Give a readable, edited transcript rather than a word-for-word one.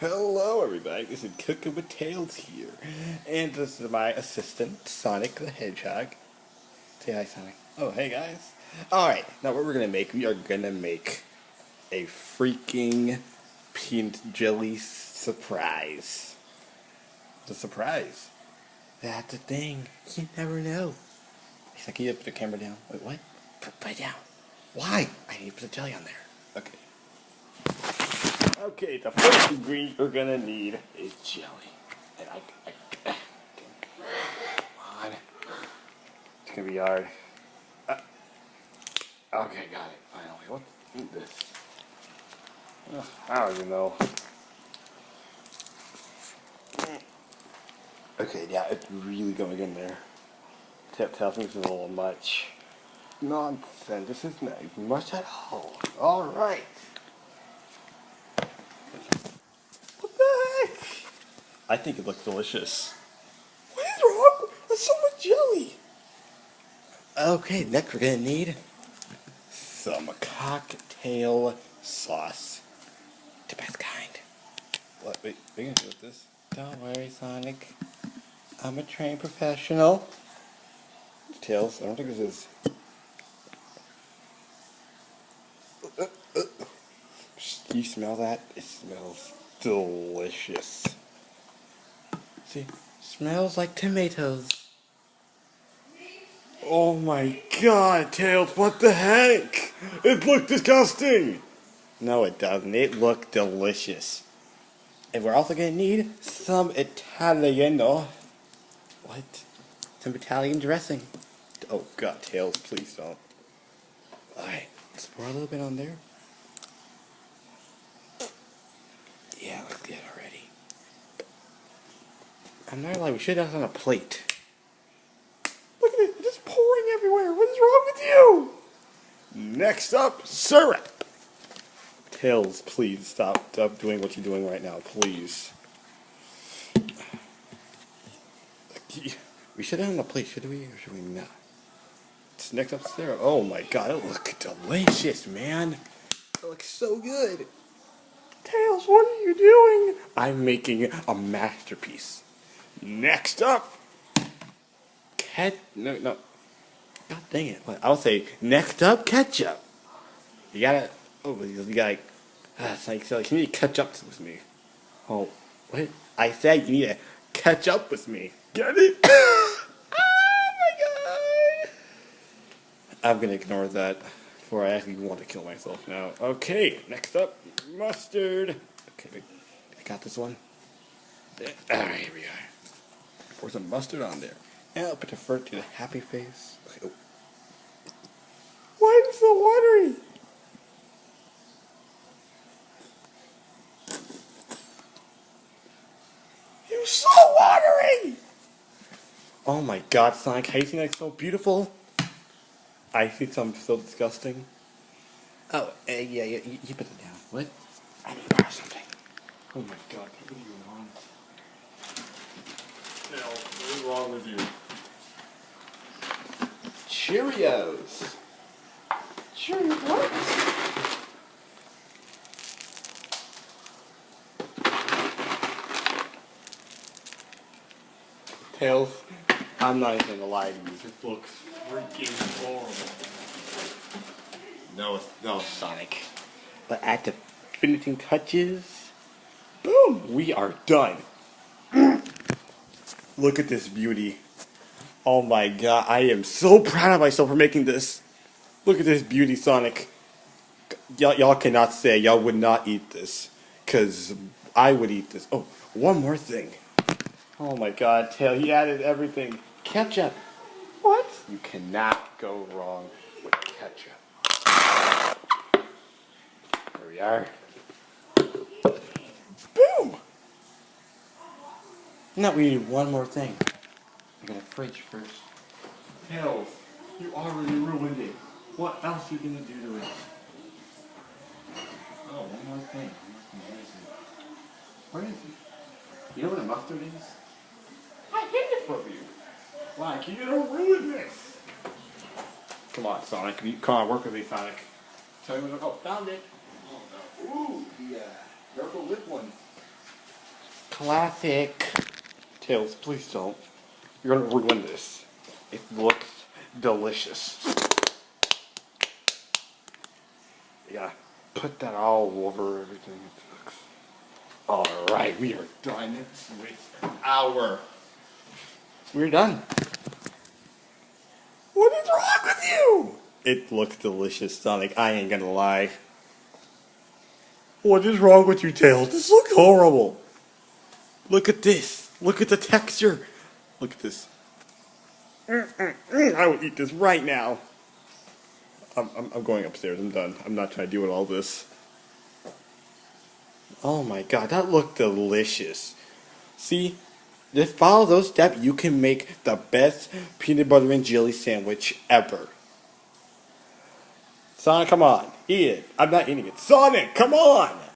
Hello, everybody. This is Cooking with Tails here, and this is my assistant, Sonic the Hedgehog. Say hi, Sonic. Oh, hey guys. All right, now what we're gonna make? We are gonna make a freaking peanut jelly surprise. The surprise. That's the thing. You never know. He's like, can you put the camera down? Wait, what? Put it down. Why? I need to put the jelly on there. Okay. Okay, the first ingredient we're gonna need is jelly. And come on. It's gonna be hard. Okay, got it. Finally. What's this? I don't even know. Okay, yeah, it's really going in there. Tells me it's a little much. Nonsense. This is not much at all. Alright. What the heck? I think it looks delicious. What is wrong? That's so much jelly. Okay, next we're gonna need some cocktail sauce. The best kind. What? Wait, we're gonna do with this? Don't worry, Sonic. I'm a trained professional. Tails, I don't think this is. Do you smell that? It smells delicious. See, smells like tomatoes. Oh my god, Tails, what the heck? It looked disgusting! No, it doesn't. It looked delicious. And we're also gonna need some Italiano. What? Some Italian dressing. Oh god, Tails, please don't. Alright, let's pour a little bit on there. Yeah, let's get it ready. I'm not lying, we should have it on a plate. Look at it, it's just pouring everywhere. What is wrong with you? Next up, syrup. Tails, please stop doing what you're doing right now, please. We should have it on a plate, should we, or should we not? It's next up, syrup. Oh my god, it looks delicious, man. It looks so good. Tails, what are you doing? I'm making a masterpiece. Next up, no. God dang it. I would say, next up, ketchup. You gotta, it's like, so you need to catch up with me. Oh, what? I said you need to catch up with me. Get it? Oh my god. I'm gonna ignore that before I actually want to kill myself now. Okay, next up, mustard. Okay, I got this one. Alright, here we are. Pour some mustard on there. And I'll put the first to the happy face. Okay, oh. Why is it so watery? You're so watery! Oh my god, Sonic, how do you think that's so beautiful? I think something so disgusting. Oh, yeah, you put it down. What? I need to borrow something. Oh my god, what are you on? What is wrong with you? Cheerios. Cheerios what? Tails, I'm not even gonna lie to you. This looks freaking horrible. No, Sonic. But at the finishing touches, boom, we are done. Look at this beauty. Oh my god, I am so proud of myself for making this. Look at this beauty, Sonic. Y'all cannot say y'all would not eat this. Because I would eat this. Oh, one more thing. Oh my god, Tail, he added everything. Ketchup. What? You cannot go wrong with ketchup. There we are. Boom! Now we need one more thing. I got a fridge first. Tails, you already ruined it. What else are you gonna do to it? Oh, one more thing. Where is it? You know what a mustard is? I hid it from you. Why? Can you don't ruin this? Come on, Sonic. Come on, work with me, Sonic. Tell me what. Oh, found it. Oh no. Ooh, yeah. Careful with one. Classic. Tails, please don't. You're gonna ruin this. It looks delicious. Yeah, put that all over everything. Alright, we are done with We're done. What is wrong with you? It looks delicious, Sonic. I ain't gonna lie. What is wrong with you, Tails? This looks horrible. Look at this. Look at the texture. Look at this. I will eat this right now. I'm going upstairs. I'm done. I'm not trying to deal with all this. Oh my god, that looked delicious. See, just follow those steps. You can make the best peanut butter and jelly sandwich ever. Sonic, come on. Eat it. I'm not eating it. Sonic, come on!